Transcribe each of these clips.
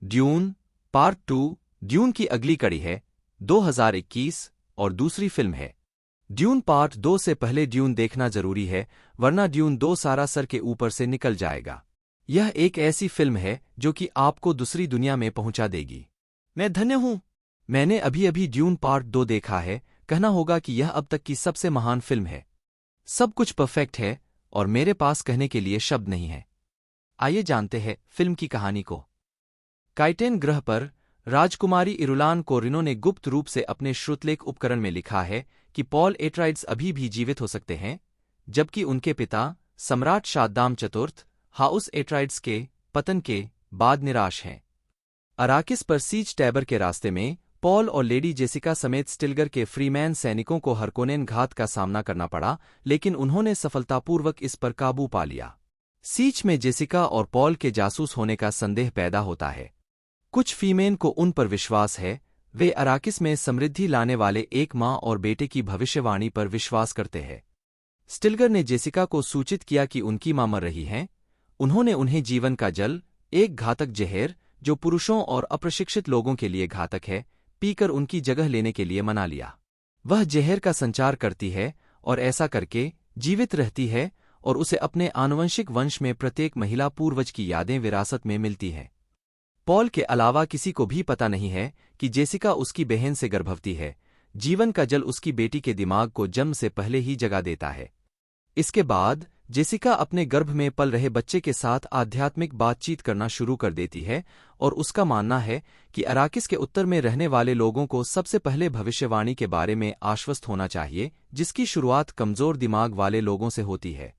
Dune part 2 dune की अगली कड़ी है 2021 और दूसरी फिल्म है। ड्यून पार्ट 2 से पहले ड्यून देखना जरूरी है, वरना ड्यून 2 सारा सर के ऊपर से निकल जाएगा। यह एक ऐसी फिल्म है जो कि आपको दूसरी दुनिया में पहुंचा देगी। मैं धन्य हूं, मैंने अभी अभी ड्यून पार्ट 2 देखा है। कहना होगा कि यह अब तक की सबसे महान फिल्म है। सब कुछ परफेक्ट है और मेरे पास कहने के लिए शब्द नहीं है। आइए जानते हैं फिल्म की कहानी को। काइटेन ग्रह पर राजकुमारी इरुलान कोरिनो ने गुप्त रूप से अपने श्रुतलेख उपकरण में लिखा है कि पॉल एट्राइड्स अभी भी जीवित हो सकते हैं, जबकि उनके पिता सम्राट शाद्दाम चतुर्थ हाउस एट्राइड्स के पतन के बाद निराश हैं। अराकिस पर सीज टैबर के रास्ते में पॉल और लेडी जेसिका समेत स्टिल्गर के फ्रीमैन सैनिकों को हरकोनेन घात का सामना करना पड़ा, लेकिन उन्होंने सफलतापूर्वक इस पर काबू पा लिया। सीच में जेसिका और पॉल के जासूस होने का संदेह पैदा होता है। कुछ फीमेन को उन पर विश्वास है। वे अराकिस में समृद्धि लाने वाले एक मां और बेटे की भविष्यवाणी पर विश्वास करते हैं। स्टिल्गर ने जेसिका को सूचित किया कि उनकी मां मर रही हैं। उन्होंने उन्हें जीवन का जल, एक घातक जहर जो पुरुषों और अप्रशिक्षित लोगों के लिए घातक है, पीकर उनकी जगह लेने के लिए मना लिया। वह जहर का संचार करती है और ऐसा करके जीवित रहती है और उसे अपने आनुवंशिक वंश में प्रत्येक महिला पूर्वज की यादें विरासत में मिलती हैं। पॉल के अलावा किसी को भी पता नहीं है कि जेसिका उसकी बहन से गर्भवती है। जीवन का जल उसकी बेटी के दिमाग को जन्म से पहले ही जगा देता है। इसके बाद जेसिका अपने गर्भ में पल रहे बच्चे के साथ आध्यात्मिक बातचीत करना शुरू कर देती है और उसका मानना है कि अराकिस के उत्तर में रहने वाले लोगों को सबसे पहले भविष्यवाणी के बारे में आश्वस्त होना चाहिए, जिसकी शुरुआत कमजोर दिमाग वाले लोगों से होती है।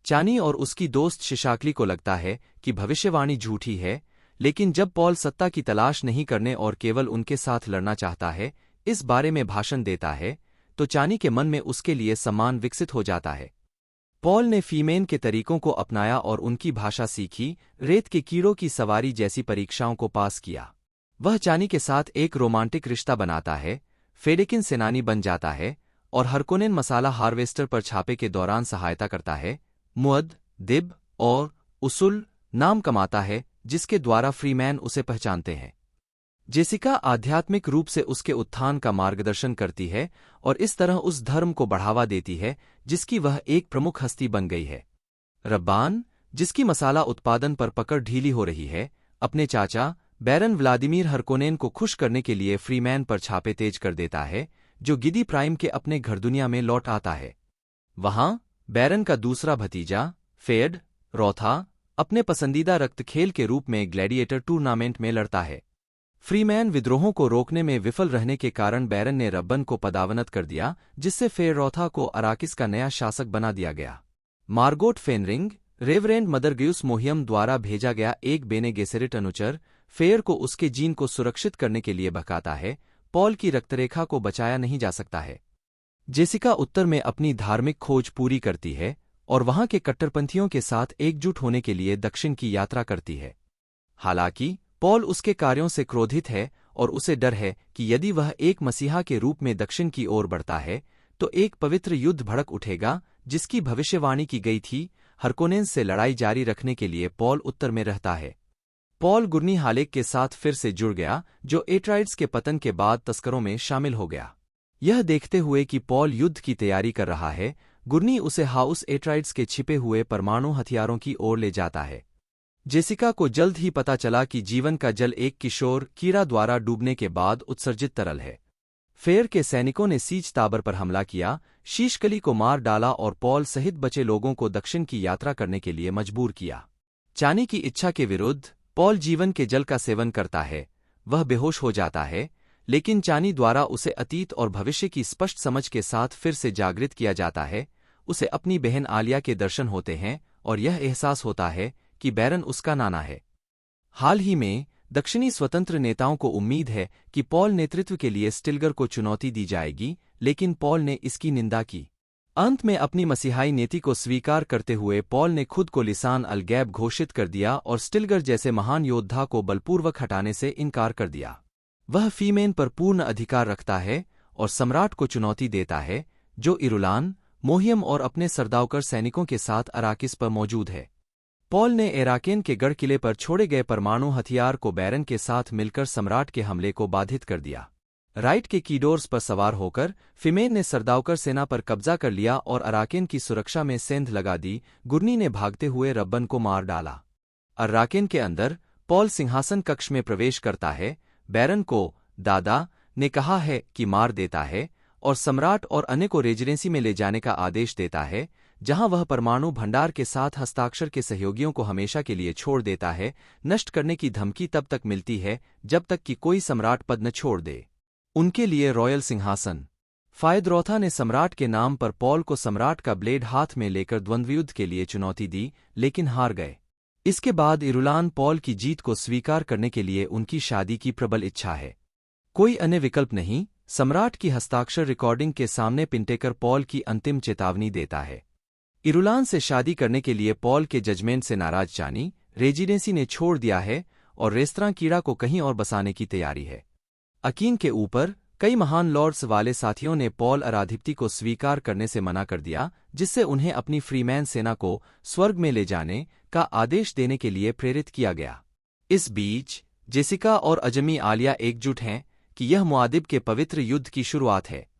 चानी और उसकी दोस्त शिशाकली को लगता है कि भविष्यवाणी झूठी है, लेकिन जब पॉल सत्ता की तलाश नहीं करने और केवल उनके साथ लड़ना चाहता है, इस बारे में भाषण देता है, तो चानी के मन में उसके लिए सम्मान विकसित हो जाता है। पॉल ने फीमेन के तरीकों को अपनाया और उनकी भाषा सीखी, रेत के कीड़ों की सवारी जैसी परीक्षाओं को पास किया। वह चानी के साथ एक रोमांटिक रिश्ता बनाता है, फेडेकिन सेनानी बन जाता है और हरकोनेन मसाला हार्वेस्टर पर छापे के दौरान सहायता करता है। मुअद, दिब और उसूल नाम कमाता है, जिसके द्वारा फ्रीमैन उसे पहचानते हैं। जेसिका आध्यात्मिक रूप से उसके उत्थान का मार्गदर्शन करती है और इस तरह उस धर्म को बढ़ावा देती है जिसकी वह एक प्रमुख हस्ती बन गई है। रब्बान, जिसकी मसाला उत्पादन पर पकड़ ढीली हो रही है, अपने चाचा बैरन व्लादिमीर हरकोनेन को खुश करने के लिए फ्रीमैन पर छापे तेज कर देता है, जो गिदी प्राइम के अपने घर दुनिया में लौट आता है। वहां बैरन का दूसरा भतीजा फेड रॉथा अपने पसंदीदा रक्त खेल के रूप में ग्लैडिएटर टूर्नामेंट में लड़ता है। फ्रीमैन विद्रोहों को रोकने में विफल रहने के कारण बैरन ने रब्बन को पदावनत कर दिया, जिससे फेररॉथा को अराकिस का नया शासक बना दिया गया। मार्गोट फेनरिंग, रेवरेंड मदर ग्यूस मोहियम द्वारा भेजा गया एक बेने गेसेरिट अनुचर, फेयर को उसके जीन को सुरक्षित करने के लिए भगाता है। पॉल की रक्तरेखा को बचाया नहीं जा सकता है। जेसिका उत्तर में अपनी धार्मिक खोज पूरी करती है और वहां के कट्टरपंथियों के साथ एकजुट होने के लिए दक्षिण की यात्रा करती है। हालांकि पॉल उसके कार्यों से क्रोधित है और उसे डर है कि यदि वह एक मसीहा के रूप में दक्षिण की ओर बढ़ता है तो एक पवित्र युद्ध भड़क उठेगा, जिसकी भविष्यवाणी की गई थी। हरकोनेन से लड़ाई जारी रखने के लिए पॉल उत्तर में रहता है। पॉल गुर्नी हालेक के साथ फिर से जुड़ गया, जो एट्राइड्स के पतन के बाद तस्करों में शामिल हो गया। यह देखते हुए कि पॉल युद्ध की तैयारी कर रहा है, गुर्नी उसे हाउस एट्राइड्स के छिपे हुए परमाणु हथियारों की ओर ले जाता है। जेसिका को जल्द ही पता चला कि जीवन का जल एक किशोर कीड़ा द्वारा डूबने के बाद उत्सर्जित तरल है। फेयर के सैनिकों ने सीज टाबर पर हमला किया, शीशकली को मार डाला और पॉल सहित बचे लोगों को दक्षिण की यात्रा करने के लिए मजबूर किया। चानी की इच्छा के विरुद्ध पॉल जीवन के जल का सेवन करता है। वह बेहोश हो जाता है, लेकिन चानी द्वारा उसे अतीत और भविष्य की स्पष्ट समझ के साथ फिर से जागृत किया जाता है। उसे अपनी बहन आलिया के दर्शन होते हैं और यह एहसास होता है कि बैरन उसका नाना है। हाल ही में दक्षिणी स्वतंत्र नेताओं को उम्मीद है कि पॉल नेतृत्व के लिए स्टिल्गर को चुनौती दी जाएगी, लेकिन पॉल ने इसकी निंदा की। अंत में अपनी मसीहाई नीति को स्वीकार करते हुए पॉल ने खुद को लिसान अल गैब घोषित कर दिया और स्टिल्गर जैसे महान योद्धा को बलपूर्वक हटाने से इनकार कर दिया। वह फीमेन पर पूर्ण अधिकार रखता है और सम्राट को चुनौती देता है, जो इरुलान, मोहियम और अपने सरदावकर सैनिकों के साथ अराकिस पर मौजूद है। पॉल ने एराकेन के गढ़ किले पर छोड़े गए परमाणु हथियार को बैरन के साथ मिलकर सम्राट के हमले को बाधित कर दिया। राइट के कीडोर्स पर सवार होकर फिमेन ने सरदाउकर सेना पर कब्जा कर लिया और अराकेन की सुरक्षा में सेंध लगा दी। गुर्नी ने भागते हुए रब्बन को मार डाला। अराकेन के अंदर पॉल सिंहासन कक्ष में प्रवेश करता है। बैरन को दादा ने कहा है कि मार देता है और सम्राट और अन्य को रेजिडेंसी में ले जाने का आदेश देता है, जहां वह परमाणु भंडार के साथ हस्ताक्षर के सहयोगियों को हमेशा के लिए छोड़ देता है। नष्ट करने की धमकी तब तक मिलती है जब तक कि कोई सम्राट पद न छोड़ दे। उनके लिए रॉयल सिंहासन। फायद्रोथा ने सम्राट के नाम पर पॉल को सम्राट का ब्लेड हाथ में लेकर द्वंद्वयुद्ध के लिए चुनौती दी, लेकिन हार गए। इसके बाद इरुलान पॉल की जीत को स्वीकार करने के लिए उनकी शादी की प्रबल इच्छा है। कोई अन्य विकल्प नहीं। सम्राट की हस्ताक्षर रिकॉर्डिंग के सामने पिंटेकर पॉल की अंतिम चेतावनी देता है। इरुलान से शादी करने के लिए पॉल के जजमेंट से नाराज जानी रेजिडेंसी ने छोड़ दिया है और रेस्तरां कीड़ा को कहीं और बसाने की तैयारी है। अकीन के ऊपर कई महान लॉर्ड्स वाले साथियों ने पॉल अराधिपति को स्वीकार करने से मना कर दिया, जिससे उन्हें अपनी फ्रीमैन सेना को स्वर्ग में ले जाने का आदेश देने के लिए प्रेरित किया गया। इस बीच जेसिका और अजमी आलिया एकजुट हैं कि यह मुआदिब के पवित्र युद्ध की शुरुआत है।